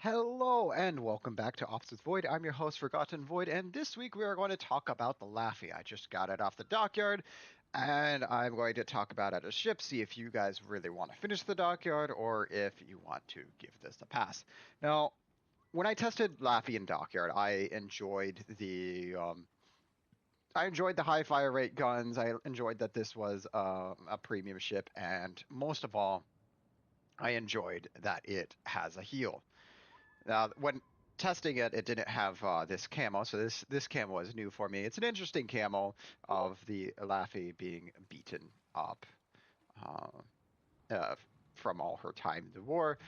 Hello and welcome back to Opposites Void. I'm your host, Forgotten Void, and this week we are going to talk about the Laffey. I just got it off the dockyard, and I'm going to talk about it as a ship, see if you guys really want to finish the dockyard or if you want to give this a pass. Now, when I tested Laffey in dockyard, I enjoyed the high fire rate guns. I enjoyed that this was a premium ship, and most of all, I enjoyed that it has a heal. Now, when testing it, it didn't have this camo, so this camo is new for me. It's an interesting camo of the Laffey being beaten up uh, uh, from all her time in the war.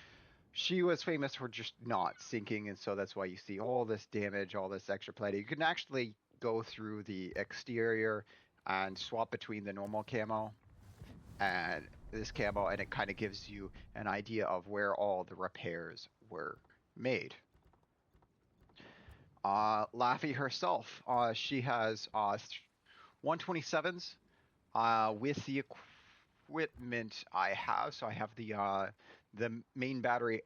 She was famous for just not sinking, and so that's why you see all this damage, all this extra play. You can actually go through the exterior and swap between the normal camo and this camo, and it kind of gives you an idea of where all the repairs were made. Laffey herself, she has 127s with the equipment I have. So I have the main battery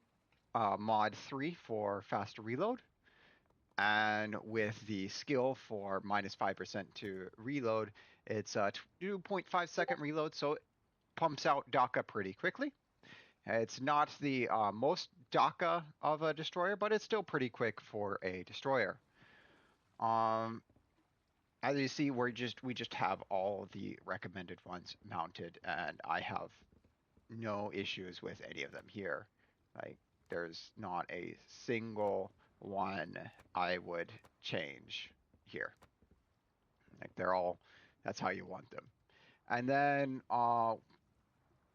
mod 3 for faster reload, and with the skill for minus 5% to reload, it's a 2.5-second reload, so it pumps out DACA pretty quickly. It's not the most DACA of a destroyer, but it's still pretty quick for a destroyer. As you see, we just have all the recommended ones mounted, and I have no issues with any of them here. Like, there's not a single one I would change here. Like, they're all, that's how you want them. And then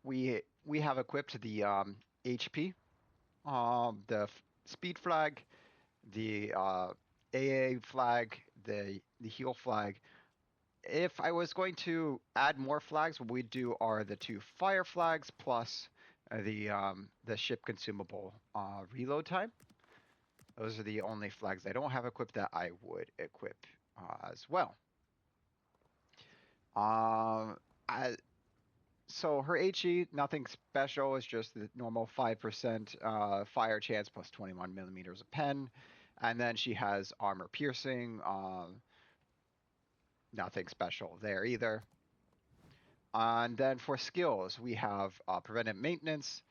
we have equipped the HP, the speed flag, the AA flag, the heal flag. If I was going to add more flags, what we'd do are the two fire flags plus the ship consumable reload time. Those are the only flags I don't have equipped that I would equip as well. So her HE, nothing special. It's just the normal 5% fire chance plus 21 millimeters of pen. And then she has armor piercing. Nothing special there either. And then for skills, we have preventive maintenance.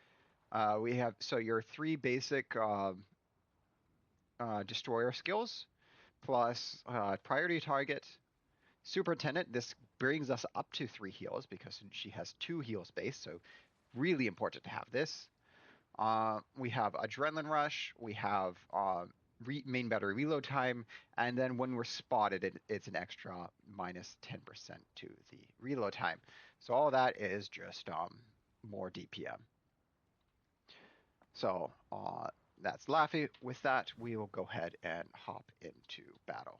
We have, so your 3 basic destroyer skills plus priority target. Superintendent, this brings us up to 3 heals because she has 2 heal space, so really important to have this. We have Adrenaline Rush, we have main battery reload time, and then when we're spotted, it's an extra minus 10% to the reload time. So all that is just more DPM. So that's Laffey. With that, we will go ahead and hop into battle.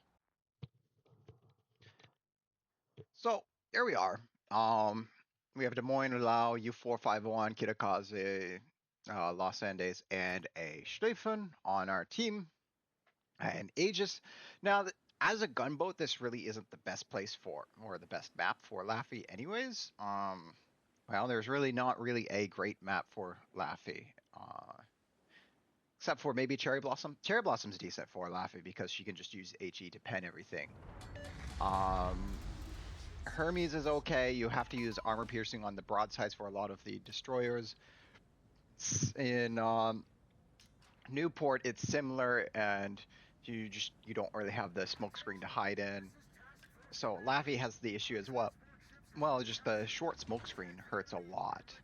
So here we are. We have Des Moines, Lau, U451, Kitakaze, Los Andes, and a Streifen on our team, and Aegis. Now, as a gunboat, this really isn't the best place for, or the best map for Laffey anyways. Well, there's really not really a great map for Laffey. Except for maybe Cherry Blossom. Cherry Blossom's decent for Laffey because she can just use HE to pen everything. Hermes is okay. You have to use armor piercing on the broadsides for a lot of the destroyers. In Newport, it's similar, and you don't really have the smoke screen to hide in. So Laffey has the issue as well. Well, just the short smoke screen hurts a lot.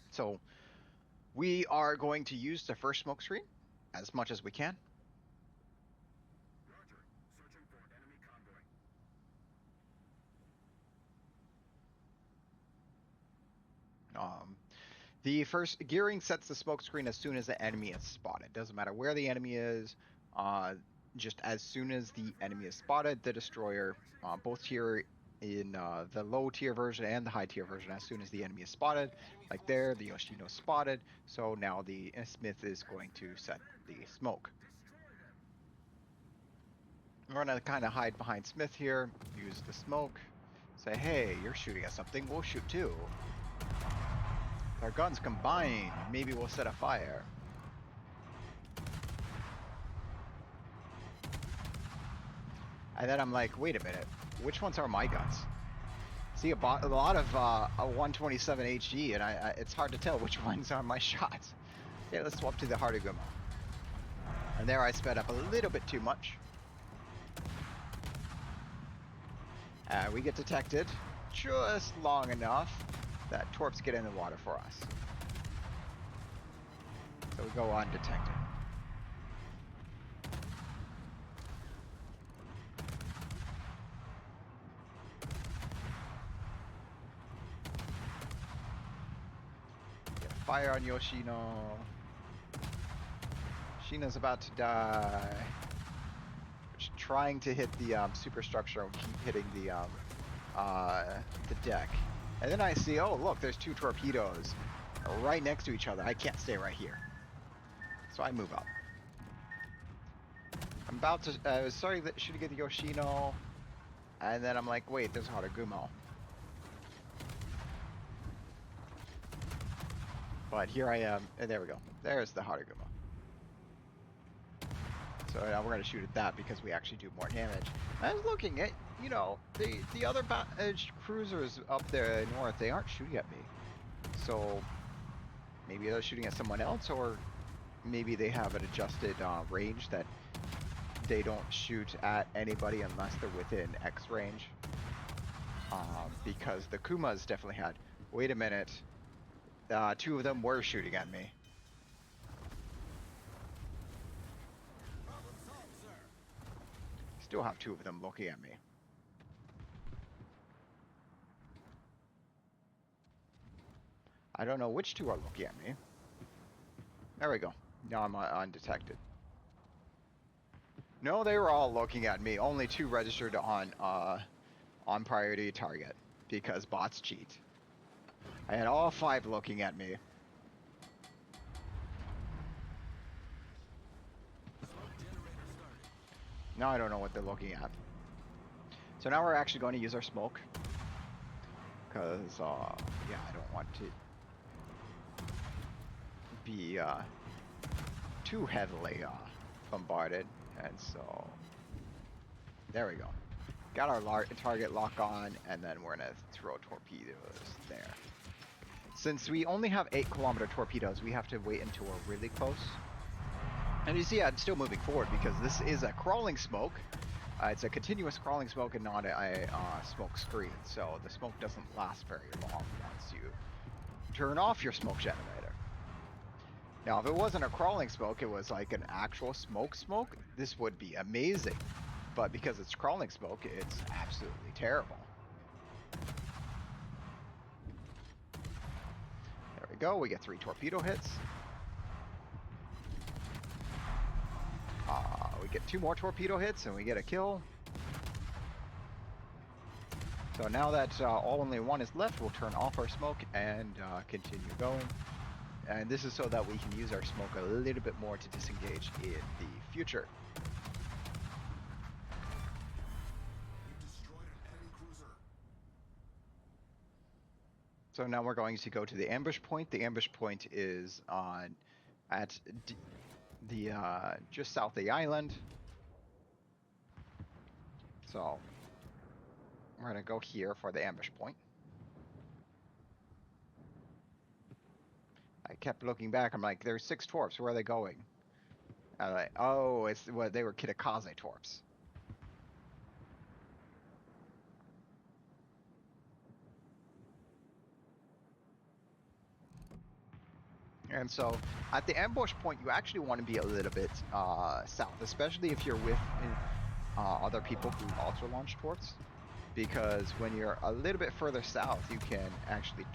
So we are going to use the first smoke screen as much as we can. The first gearing sets the smoke screen as soon as the enemy is spotted. Doesn't matter where the enemy is. Just as soon as the enemy is spotted, the destroyer, both here in the low tier version and the high tier version, as soon as the enemy is spotted, like there, the Yoshino spotted. So now the Smith is going to set the smoke. We're gonna kind of hide behind Smith here, use the smoke, say, hey, you're shooting at something, we'll shoot too. Our guns combine, maybe we'll set a fire. And then I'm like, wait a minute, which ones are my guns? See a lot of a 127 HG, and it's hard to tell which ones are my shots. Okay, let's swap to the Hardigumo. And there I sped up a little bit too much. We get detected just long enough that torps get in the water for us. So we go undetected. Get fire on Yoshino. Shina's about to die. Just trying to hit the superstructure and keep hitting the deck. And then I see, oh look, there's two torpedoes right next to each other. I can't stay right here. So I move up. I'm about to, I was starting shooting at the Yoshino. And then I'm like, wait, there's a Hardigumo. But here I am, and there we go. There's the Hardigumo. So now we're going to shoot at that because we actually do more damage. I was looking at, you know, the other cruisers up there north, they aren't shooting at me. So maybe they're shooting at someone else, or maybe they have an adjusted range that they don't shoot at anybody unless they're within X range. Because the Kumas definitely had, wait a minute, two of them were shooting at me. Still have two of them looking at me. I don't know which two are looking at me. There we go. Now I'm undetected. No, they were all looking at me. Only two registered on priority target because bots cheat. I had all five looking at me. Now I don't know what they're looking at. So now we're actually going to use our smoke. Because, yeah, I don't want to be too heavily bombarded. And so, there we go. Got our target lock on, and then we're going to throw torpedoes there. Since we only have 8-kilometer torpedoes, we have to wait until we're really close. And you see, I'm still moving forward because this is a crawling smoke. It's a continuous crawling smoke and not a smoke screen. So the smoke doesn't last very long once you turn off your smoke generator. Now, if it wasn't a crawling smoke, it was like an actual smoke, this would be amazing. But because it's crawling smoke, it's absolutely terrible. There we go. We get 3 torpedo hits. We get 2 more torpedo hits and we get a kill. So now that only one is left, we'll turn off our smoke and continue going. And this is so that we can use our smoke a little bit more to disengage in the future. So now we're going to go to the ambush point. The ambush point is at just south of the island. So we're going to go here for the ambush point. I kept looking back. I'm like, there's 6 torps. Where are they going? I'm like, oh, they were Kitakaze torps. And so at the ambush point, you actually want to be a little bit south, especially if you're with other people who also launch torps. Because when you're a little bit further south, you can actually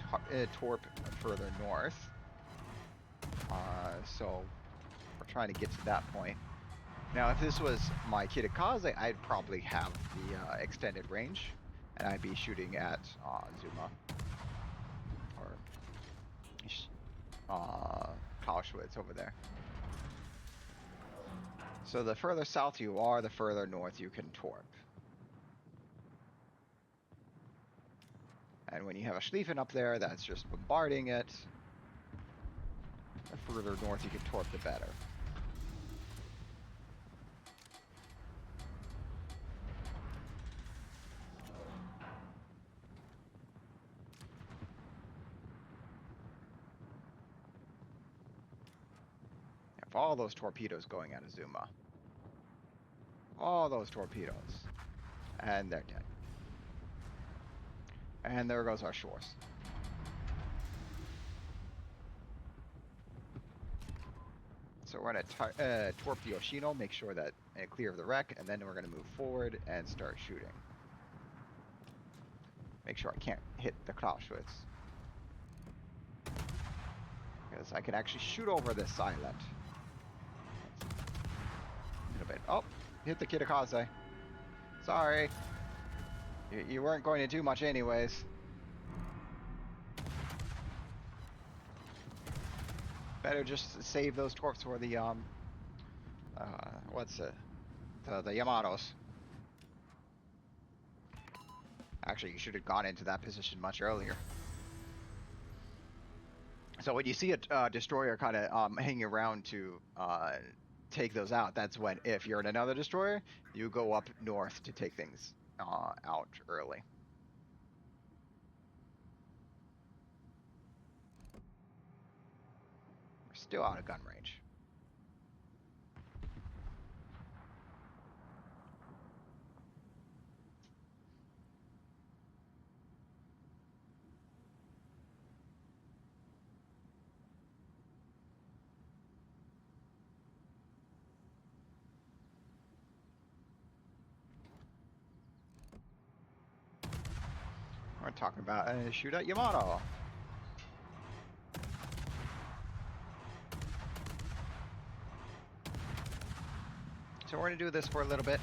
torp further north. So we're trying to get to that point. Now, if this was my Kitakaze, I'd probably have the extended range, and I'd be shooting at Zuma or Clausewitz over there. So the further south you are, the further north you can torp. And when you have a Schlieffen up there, that's just bombarding it. The further north you can torp, the better. All those torpedoes going at Azuma. All those torpedoes. And they're dead. And there goes our shores. So we're going to torp the Yoshino, make sure that clear of the wreck, and then we're going to move forward and start shooting. Make sure I can't hit the Clausewitz. Because I can actually shoot over this island. A little bit. Oh, hit the Kitakaze. Sorry. You weren't going to do much anyways. Better just save those torps for the what's it? The Yamatos. Actually, you should have gone into that position much earlier. So when you see a destroyer kind of hanging around to take those out, that's when, if you're in another destroyer, you go up north to take things out early. We're still out of gun range. We're talking about shoot at Yamato. So we're going to do this for a little bit.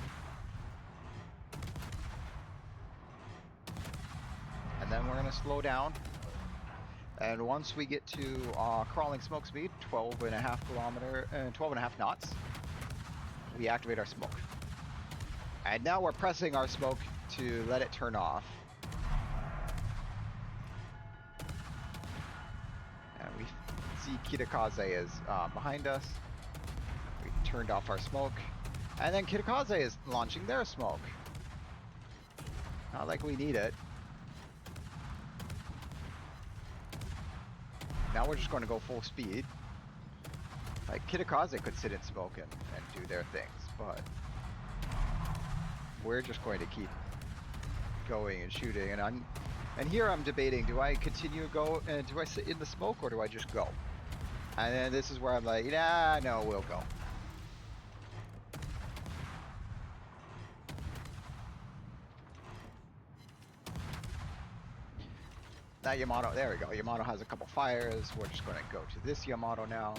And then we're going to slow down. And once we get to crawling smoke speed, 12.5 knots, we activate our smoke. And now we're pressing our smoke to let it turn off. And we see Kitakaze is behind us. We turned off our smoke. And then Kitakaze is launching their smoke. Not like we need it. Now we're just going to go full speed. Like, Kitakaze could sit in smoke and do their things, but we're just going to keep going and shooting. And here I'm debating, do I continue to go, and do I sit in the smoke, or do I just go? And then this is where I'm like, nah, no, we'll go. That Yamato, there we go. Yamato has a couple fires. We're just going to go to this Yamato now.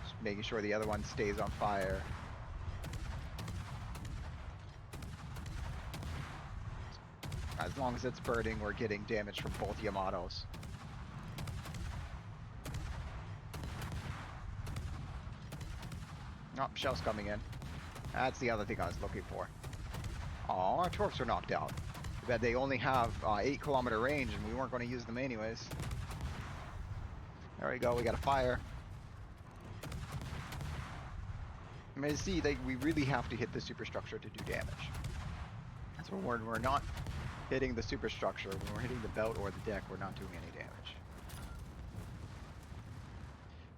Just making sure the other one stays on fire. As long as it's burning, we're getting damage from both Yamatos. Oh, shell's coming in. That's the other thing I was looking for. Oh, our torps are knocked out. Too bad they only have 8-kilometer range, and we weren't going to use them anyways. There we go. We got a fire. I mean, see, we really have to hit the superstructure to do damage. That's when we're not hitting the superstructure. When we're hitting the belt or the deck, we're not doing any damage.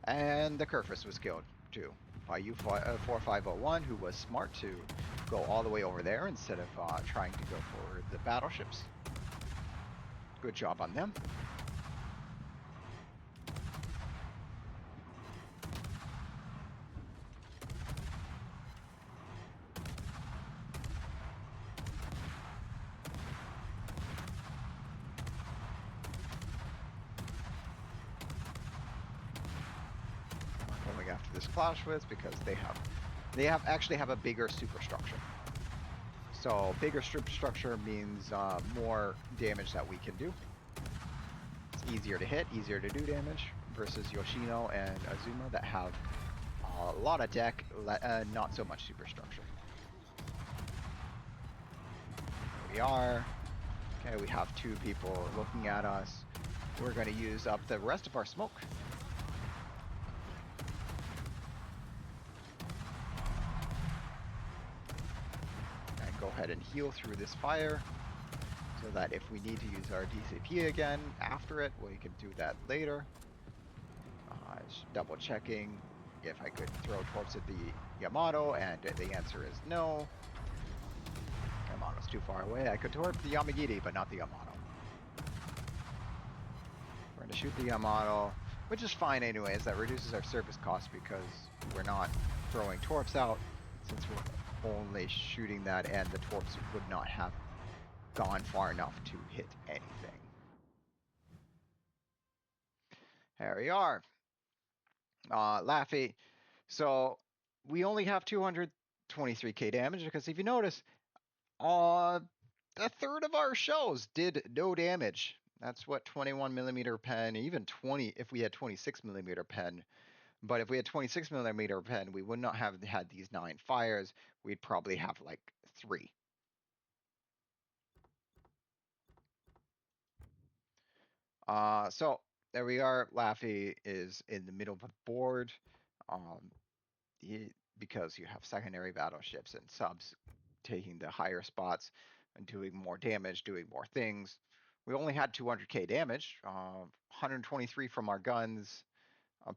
And the Kerfus was killed too by U4501, who was smart to go all the way over there instead of trying to go for the battleships. Good job on them. We're going after this Clausewitz because they actually have a bigger superstructure. So bigger superstructure means more damage that we can do. It's easier to hit, easier to do damage versus Yoshino and Azuma that have a lot of deck, not so much superstructure. Here we are. Okay, we have 2 people looking at us. We're going to use up the rest of our smoke. Go ahead and heal through this fire. So so that if we need to use our DCP again after it, we can do that later. Just double checking if I could throw torps at the Yamato, and the answer is no. Yamato's too far away. I could torp the Yamagiri, but not the Yamato. We're going to shoot the Yamato, which is fine anyways. That reduces our service cost because we're not throwing torps out, since we're only shooting that, and the torps would not have gone far enough to hit anything. There we are. Laffey. So we only have 223k damage because if you notice, a third of our shells did no damage. That's what 21mm pen, even 20 if we had 26mm pen. But if we had 26mm pen, we would not have had these 9 fires. We'd probably have like 3. So there we are. Laffey is in the middle of the board. Because you have secondary battleships and subs taking the higher spots and doing more damage, doing more things. We only had 200k damage, 123 from our guns,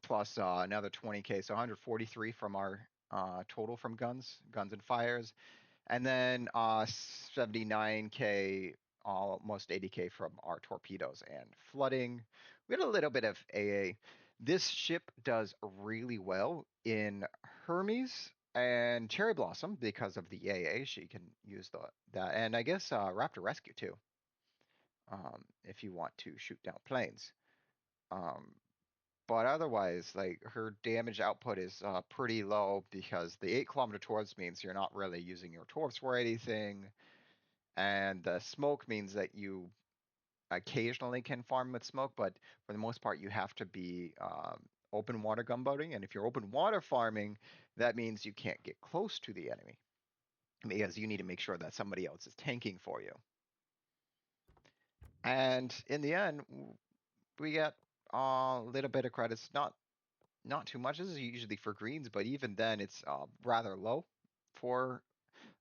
plus another 20k, so 143 from our total from guns and fires, and then 79k, almost 80k from our torpedoes and flooding. We had a little bit of AA. This ship does really well in Hermes and Cherry Blossom because of the AA. She can use that, and I guess Raptor Rescue too, if you want to shoot down planes. But otherwise, like, her damage output is pretty low because the 8-kilometer torps means you're not really using your torps for anything, and the smoke means that you occasionally can farm with smoke, but for the most part you have to be open water gunboating, and if you're open water farming, that means you can't get close to the enemy because you need to make sure that somebody else is tanking for you. And in the end, we get a little bit of credits, not too much. This is usually for greens, but even then it's rather low for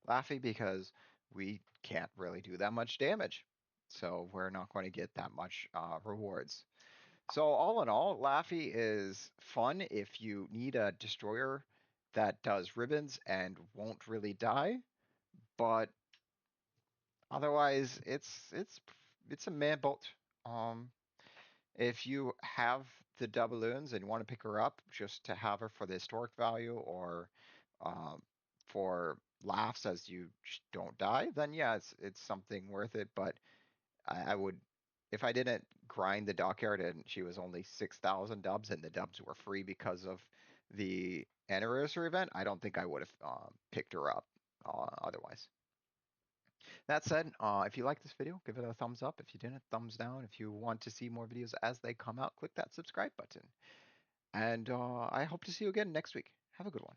Laffey because we can't really do that much damage. So we're not going to get that much rewards. So all in all, Laffey is fun if you need a destroyer that does ribbons and won't really die. But otherwise, it's a man boat. If you have the doubloons and you want to pick her up just to have her for the historic value or for laughs as you don't die, then yeah, it's something worth it. But I would, if I didn't grind the dockyard and she was only 6,000 dubs and the dubs were free because of the anniversary event, I don't think I would have picked her up otherwise. That said, if you like this video, give it a thumbs up. If you didn't, thumbs down. If you want to see more videos as they come out, click that subscribe button. And I hope to see you again next week. Have a good one.